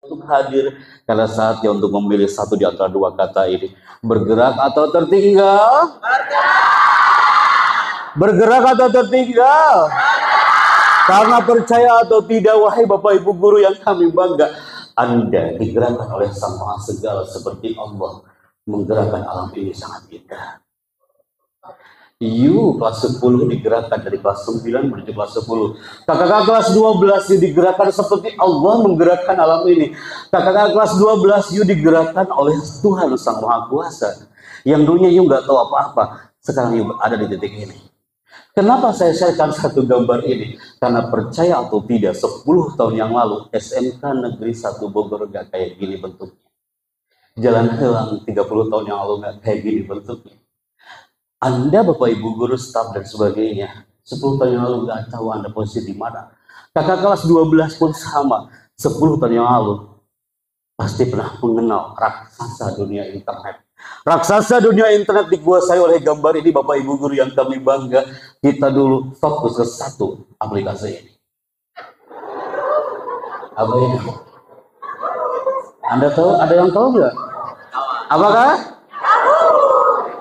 untuk hadir karena saatnya untuk memilih satu di antara dua kata ini. Bergerak atau tertinggal? Bergerak atau tertinggal? Karena percaya atau tidak, wahai Bapak Ibu guru yang kami bangga, Anda digerakkan oleh Sang Maha Segala seperti Allah menggerakkan alam ini sangat indah. You kelas 10 digerakkan dari kelas 9 menuju kelas 10. Kakak kelas 12 you digerakkan seperti Allah menggerakkan alam ini. Kakak kelas 12 you digerakkan oleh Tuhan Sang Maha Kuasa. Yang dulunya you nggak tahu apa-apa, sekarang you ada di titik ini. Kenapa saya sharekan satu gambar ini? Karena percaya atau tidak, 10 tahun yang lalu SMK Negeri 1 Bogor gak kayak gini bentuknya. Jalan Helang 30 tahun yang lalu gak kayak gini bentuknya. Anda Bapak Ibu guru, staf dan sebagainya, 10 tahun yang lalu nggak tahu Anda posisi di mana. Kakak kelas 12 pun sama, 10 tahun yang lalu pasti pernah mengenal raksasa dunia internet. Raksasa dunia internet dikuasai oleh gambar ini Bapak Ibu guru yang kami bangga. Kita dulu fokus ke satu aplikasi ini. Apa ini? Anda tahu? Ada yang tahu nggak? Apakah?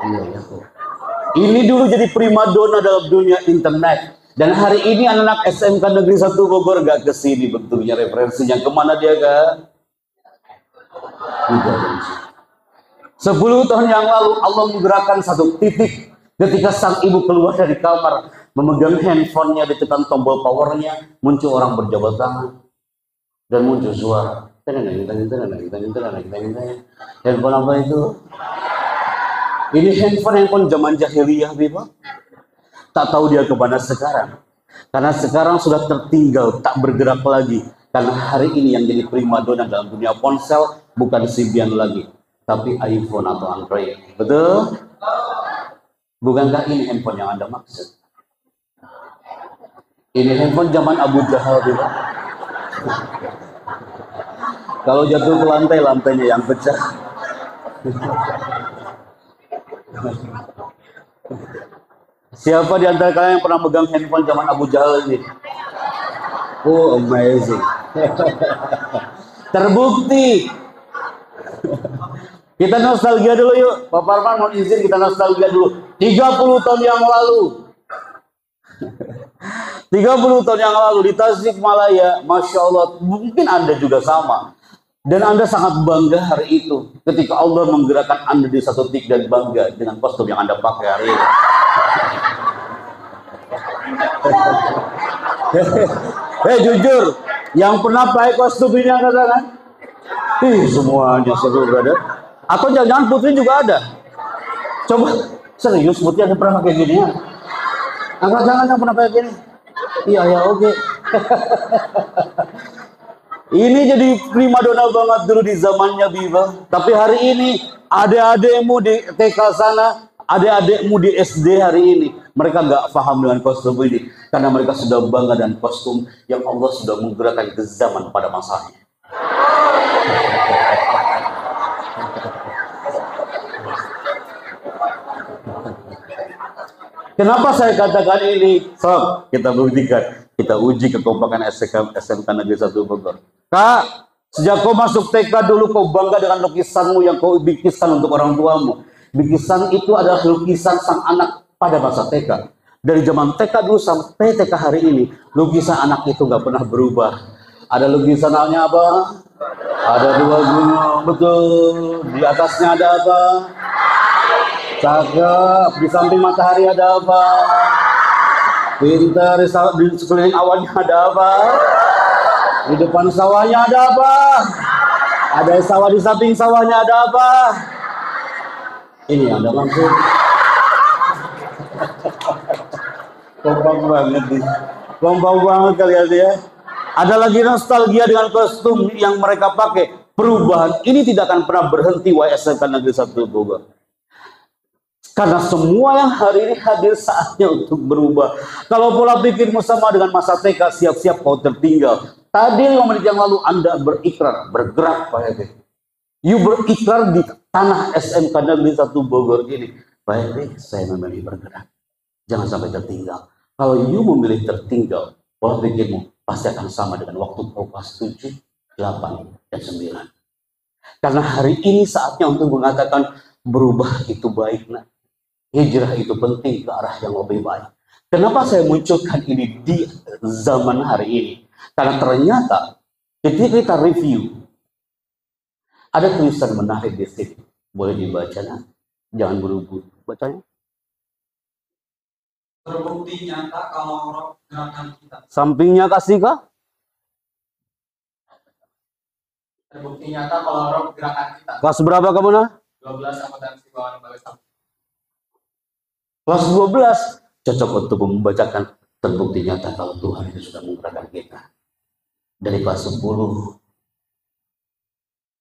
Iya, ya. Ini dulu jadi primadona dalam dunia internet. Dan hari ini anak-anak SMK Negeri 1 Bogor gak kesini bentuknya, referensinya. Kemana dia kan? 10 tahun yang lalu Allah menggerakkan satu titik. Ketika sang ibu keluar dari kamar, memegang handphonenya, ditekan tombol powernya, muncul orang berjabat tangan. Dan muncul suara. Handphone apa itu? Ini handphone zaman jahiliyah, Bapak. Tak tahu dia kemana sekarang. Karena sekarang sudah tertinggal, tak bergerak lagi. Karena hari ini yang jadi primadona dalam dunia ponsel bukan Symbian lagi, tapi iPhone atau Android. Betul? Bukankah ini handphone yang Anda maksud? Ini handphone zaman Abu Jahal, Bapak. Kalau jatuh ke lantai, lantainya yang pecah. Siapa di antara kalian yang pernah megang handphone zaman Abu Jahal ini? Oh, amazing. Terbukti. Kita nostalgia dulu yuk. Bapak Arman mau izin kita nostalgia dulu. 30 tahun yang lalu. 30 tahun yang lalu di Tasikmalaya, Masya Allah, mungkin Anda juga sama. Dan Anda sangat bangga hari itu ketika Allah menggerakkan Anda di satu titik dan bangga dengan kostum yang Anda pakai hari ini. Jujur, yang pernah pakai kostum ini angkat tangan? Semuanya seru, brother. Atau jangan-jangan Putri juga ada? Coba, serius Putri ada pernah pakai gini ya? Angkat tangan yang pernah pakai gini? Iya, ya oke. Ini jadi primadona banget dulu di zamannya Biba. Tapi hari ini adik-adikmu di TK sana, adik-adikmu di SD hari ini, mereka nggak paham dengan kostum ini. Karena mereka sudah bangga dengan kostum yang Allah sudah menggerakkan ke zaman pada masanya. Kenapa saya katakan ini? Sob, kita buktikan. Kita uji kekompakan SMK Negeri 1 Bogor. Kak, sejak kau masuk TK dulu kau bangga dengan lukisanmu yang kau bikinkan untuk orang tuamu. Bikisan itu adalah lukisan sang anak pada masa TK. Dari zaman TK dulu sampai TK hari ini, lukisan anak itu nggak pernah berubah. Ada lukisannya apa? Ada 2 gunung, betul. Di atasnya ada apa? Cakep. Di samping matahari ada apa? Pintar. Di sekeliling awannya ada apa? Di depan sawahnya ada apa? Ada sawah, di samping sawahnya ada apa? Ini yang Anda maksud. Kompak banget nih. Kompak banget kalian ya. Ada lagi nostalgia dengan kostum yang mereka pakai. Perubahan ini tidak akan pernah berhenti SMK Negeri 1 Bogor. Karena semua yang hari ini hadir saatnya untuk berubah. Kalau pola pikirmu sama dengan masa TK, siap-siap kau tertinggal. Tadi 5 menit yang lalu Anda berikrar, bergerak Pak Hedi. You berikrar di tanah SMK Negeri 1 Bogor ini. Pak Hedi, saya memilih bergerak. Jangan sampai tertinggal. Kalau you memilih tertinggal, pola pikirmu pasti akan sama dengan waktu kau kelas 7, 8, dan 9. Karena hari ini saatnya untuk mengatakan berubah itu baik, nak. Hijrah itu penting ke arah yang lebih baik. Kenapa saya munculkan ini di zaman hari ini? Karena ternyata ketika kita review, ada tulisan menarik di sini. Boleh dibaca, nak? Jangan buru-buru bacanya. Terbukti nyata kalau roh gerakan kita. Sampingnya kasih kah? Terbukti nyata kalau roh gerakan kita. Kelas berapa kamu, nah? 12 angkatan Sibawan Balesam. Kelas 12 cocok untuk membacakan terbukti nyata kalau Tuhan itu sudah menggerakkan kita. Dari kelas 10,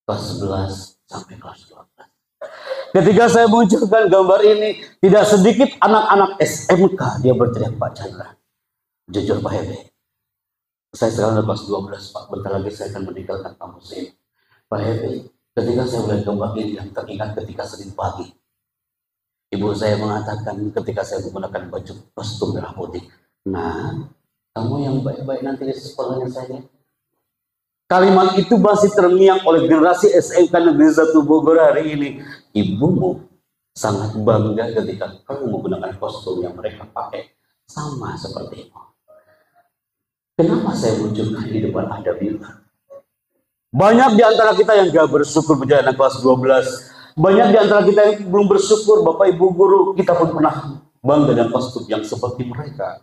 kelas 11 sampai kelas 12. Ketika saya munculkan gambar ini, tidak sedikit anak-anak SMK dia berteriak, Pak Chandra. Jujur Pak Hebe, saya sekarang udah kelas 12, Pak. Bentar lagi saya akan meninggalkan kampus ini. Pak Hebe, ketika saya melihat gambar ini yang teringat ketika Senin pagi, ibu saya mengatakan ketika saya menggunakan baju kostum merah putih, nah, kamu yang baik-baik nanti di sekolahnya saya. Kalimat itu masih terngiang oleh generasi SMK Negeri 1 Bogor hari ini. Ibumu sangat bangga ketika kamu menggunakan kostum yang mereka pakai sama seperti itu. Kenapa saya munculkan di depan Anda, Bila? Banyak di antara kita yang gak bersyukur menjadi anak kelas 12. Banyak di antara kita yang belum bersyukur, Bapak Ibu Guru, kita pun pernah bangga dengan kostum yang seperti mereka.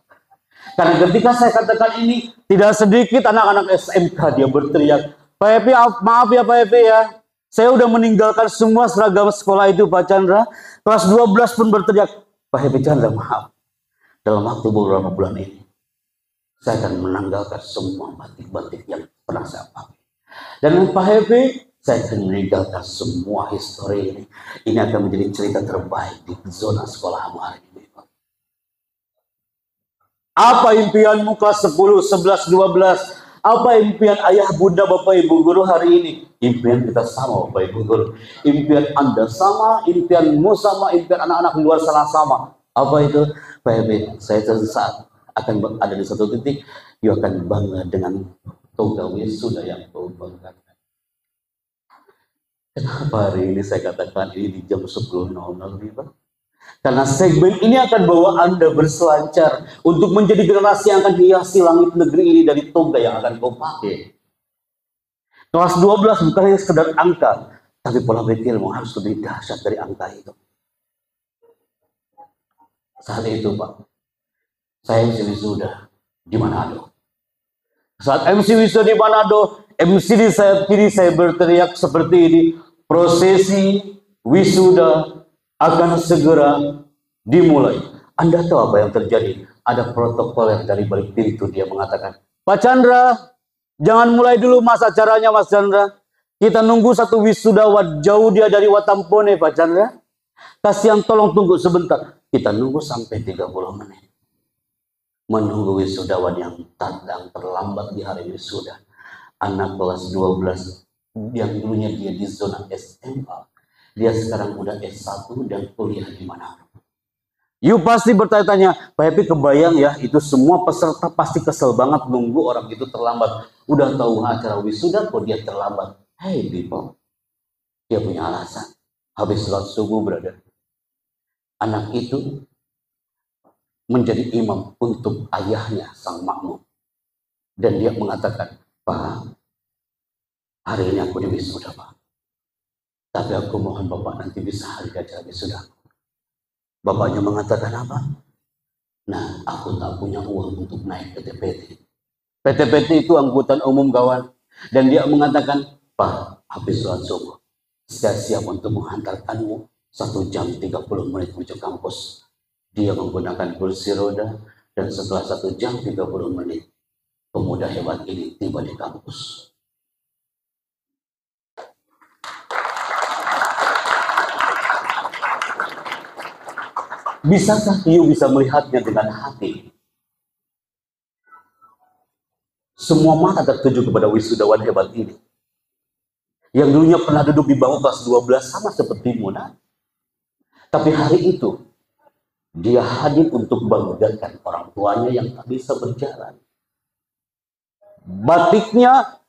Karena ketika saya katakan ini, tidak sedikit anak-anak SMK dia berteriak, Pak Epi, maaf ya Pak Epi ya, saya udah meninggalkan semua seragam sekolah itu Pak Chandra. Kelas 12 pun berteriak, Pak Epi Chandra maaf, dalam waktu beberapa bulan ini, saya akan menanggalkan semua batik-batik yang pernah saya pakai. Dan Pak Epi, saya akan meninggalkan semua histori ini. Ini akan menjadi cerita terbaik di zona sekolahmu hari ini. Apa impianmu kelas 10, 11, 12? Apa impian ayah, bunda, Bapak Ibu Guru hari ini? Impian kita sama Bapak Ibu Guru. Impian Anda sama, impianmu sama, impian anak-anak luar sana sama. Apa itu? Pak Ebi, saya saat akan ada di satu titik, you akan bangga dengan toga wisuda yang kau banggakan. Kenapa hari ini saya katakan ini di jam 10.00 nih Pak? Karena segmen ini akan bawa Anda berselancar untuk menjadi generasi yang akan hiasi langit negeri ini dari toga yang akan kau pakai. Kelas 12 bukan hanya sekedar angka, tapi pola pikirmu harus lebih dahsyat dari angka itu. Saat itu Pak, saya MC wisuda di Manado. Saat MC wisuda di Manado, MC di sayap kiri saya berteriak seperti ini, prosesi wisuda akan segera dimulai. Anda tahu apa yang terjadi? Ada protokoler dari balik pintu, dia mengatakan, Pak Chandra, jangan mulai dulu mas acaranya Mas Chandra. Kita nunggu satu wisudawan, jauh dia dari Watampone Pak Chandra. Kasihan, tolong tunggu sebentar. Kita nunggu sampai 30 menit. Menunggu wisudawan yang datang terlambat di hari wisuda. Anak kelas 12 yang dulunya dia di zona SMA. Dia sekarang udah S1 dan kuliah di mana? You pasti bertanya-tanya, Pak Happy kebayang ya, itu semua peserta pasti kesel banget nunggu orang itu terlambat. Udah tahu acara wisuda kok dia terlambat. Hey people, dia punya alasan. Habis sholat subuh brother, anak itu menjadi imam untuk ayahnya sang makmum. Dan dia mengatakan, Pak, hari ini aku di wisuda Pak. Tapi aku mohon Bapak nanti bisa hadir acara wisuda. Bapaknya mengatakan apa? Nah, aku tak punya uang untuk naik PTPT. PTPT itu angkutan umum kawan. Dan dia mengatakan, Pak, habis sholat subuh, saya siap untuk menghantarkanmu 1 jam 30 menit menuju kampus. Dia menggunakan kursi roda, dan setelah 1 jam 30 menit, pemuda hebat ini tiba di kampus. Bisakah you bisa melihatnya dengan hati? Semua mata tertuju kepada wisudawan hebat ini. Yang dulunya pernah duduk di bangku kelas 12 sama seperti Muna. Tapi hari itu, dia hadir untuk membanggakan orang tuanya yang tak bisa berjalan. Batiknya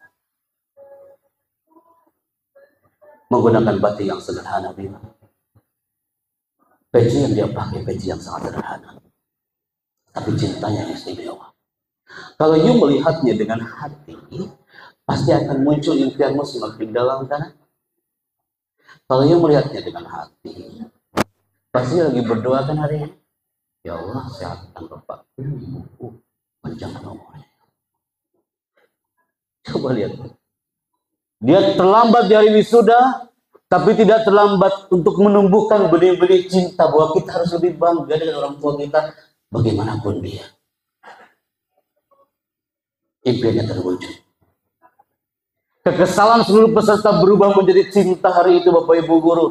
menggunakan batik yang sederhana, Bima. Peci yang dia pakai peci yang sangat sederhana, tapi cintanya istimewa. Kalau you melihatnya dengan hati, pasti akan muncul impianmu semakin dalam, kan? Kalau you melihatnya dengan hati, pasti lagi berdoa kan hari ini. Ya Allah, sehatkan Bapak. Panjangkan umurnya. Coba lihat. Dia terlambat di hari wisuda, tapi tidak terlambat untuk menumbuhkan benih-benih cinta bahwa kita harus lebih bangga dengan orang tua kita bagaimanapun dia. Impiannya terwujud. Kekesalan seluruh peserta berubah menjadi cinta hari itu, Bapak Ibu Guru.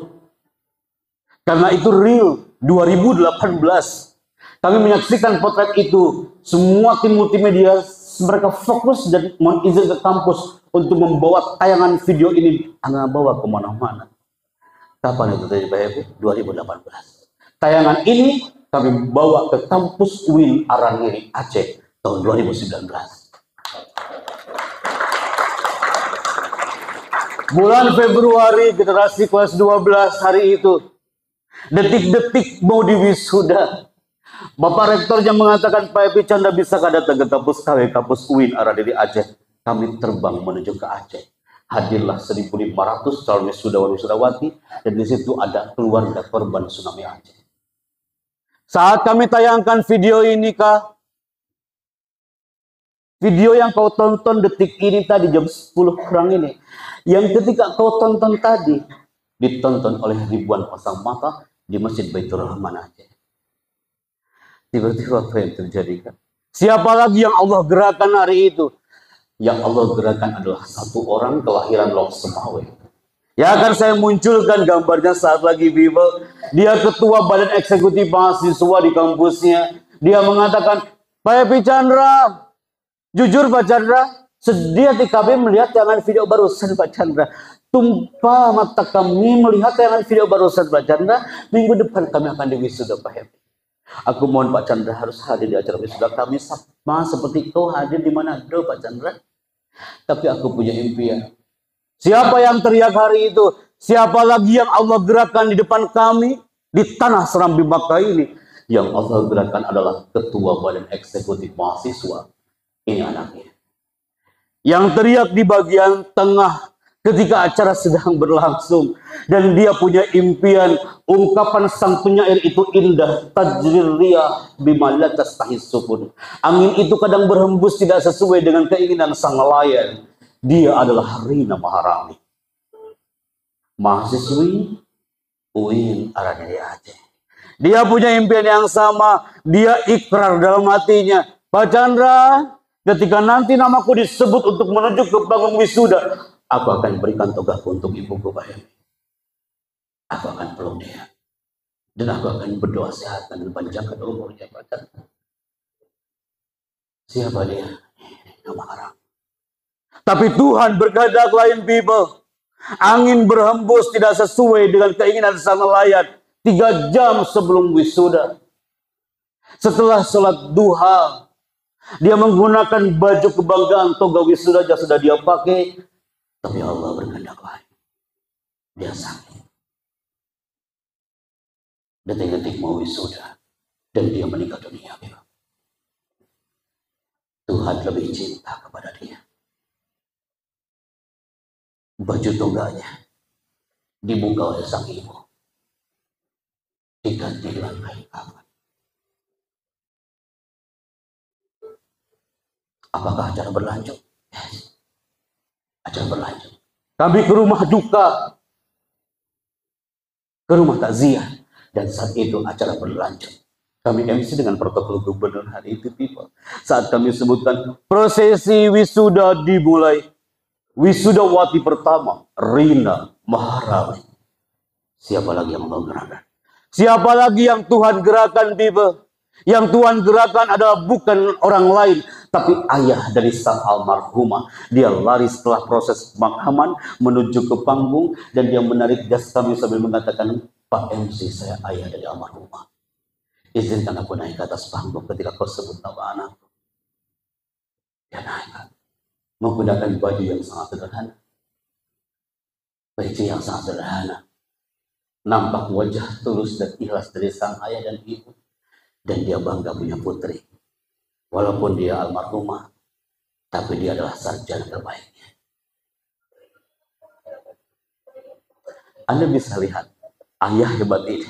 Karena itu real 2018. Kami menyaksikan potret itu. Semua tim multimedia mereka fokus dan mohon izin ke kampus untuk membawa tayangan video ini. Anak bawa kemana-mana. Kapan itu terjadi, Pak Ibu? 2018. Tayangan ini kami bawa ke kampus UIN Arangiri Aceh tahun 2019. Bulan Februari generasi kelas 12 hari itu. Detik-detik mau diwisuda. Bapak Rektornya mengatakan, Pak Epi Chandra bisa datang ke kampus kami, kampus UIN Arangiri Aceh. Kami terbang menuju ke Aceh. Hadirlah 1.500 calon wisudawan-wisudawati dan di situ ada keluarga korban tsunami Aceh. Saat kami tayangkan video ini, Kak, video yang kau tonton detik ini tadi jam 10 kurang ini, yang ketika kau tonton tadi ditonton oleh ribuan pasang mata di Masjid Baitur Rahman Aceh. Tiba-tiba apa yang terjadi, Kak? Siapa lagi yang Allah gerakan hari itu? Yang Allah gerakan adalah satu orang kelahiran Lok Semawe. Ya akan saya munculkan gambarnya saat lagi Bible. Dia ketua badan eksekutif mahasiswa di kampusnya. Dia mengatakan, Pak Epi Chandra, jujur Pak Chandra, sedih hati kami melihat tayangan video barusan Pak Chandra. Tumpah mata kami melihat tayangan video barusan Pak Chandra. Minggu depan kami akan diwisuda Pak Epi. Aku mohon Pak Chandra harus hadir di acara wisuda kami sama seperti kau hadir di Manado, Pak Chandra. Tapi aku punya impian. Siapa yang teriak hari itu? Siapa lagi yang Allah gerakan di depan kami di tanah Serambi Makkah ini? Yang Allah gerakan adalah ketua badan eksekutif mahasiswa. Ini anaknya. Yang teriak di bagian tengah ketika acara sedang berlangsung. Dan dia punya impian. Ungkapan sang penyair itu indah. Tajrir riyah bima la tastahis sukun. Angin itu kadang berhembus tidak sesuai dengan keinginan sang nelayan. Dia adalah Rina Maharani. Mahasiswi UIN Arangiri Aceh. Dia punya impian yang sama. Dia ikrar dalam hatinya. Pak Chandra, ketika nanti namaku disebut untuk menuju ke panggung wisuda, aku akan berikan togaku untuk ibuku, Pak Hemi. Aku akan peluk dia. Dan aku akan berdoa sehat dan panjangkan umurnya, Pak Chandra. Siapa dia? Nama Arab. Tapi Tuhan berkehendak lain, people. Angin berhembus tidak sesuai dengan keinginan sang nelayan. 3 jam sebelum wisuda. Setelah sholat duha, dia menggunakan baju kebanggaan toga wisuda yang sudah dia pakai. Tapi Allah berkehendak lain. Dia sakit. Detik-detik mau wisuda. Dan dia meninggal dunia. Tuhan lebih cinta kepada dia. Baju toganya dibuka oleh sang ibu. Diganti dengan kain kafan. Apakah acara berlanjut? Yes. Acara berlanjut. Kami ke rumah duka. Ke rumah takziah. Dan saat itu acara berlanjut. Kami MC dengan protokol gubernur hari itu, people. Saat kami sebutkan prosesi wisuda dimulai. Wisudawati pertama, Rina Maharani. Siapa lagi yang mau gerakan? Siapa lagi yang Tuhan gerakan, people? Yang Tuhan gerakan adalah bukan orang lain, tapi ayah dari sang almarhumah. Dia lari setelah proses pemakaman menuju ke panggung dan dia menarik jas kami sambil mengatakan, Pak MC, saya ayah dari almarhumah. Izinkan aku naik ke atas panggung ketika kau sebut nama anakku. Dia naik menggunakan baju yang sangat sederhana. Peci yang sangat sederhana. Nampak wajah tulus dan ikhlas dari sang ayah dan ibu. Dan dia bangga punya putri. Walaupun dia almarhumah, tapi dia adalah sarjana terbaiknya. Anda bisa lihat ayah hebat ini.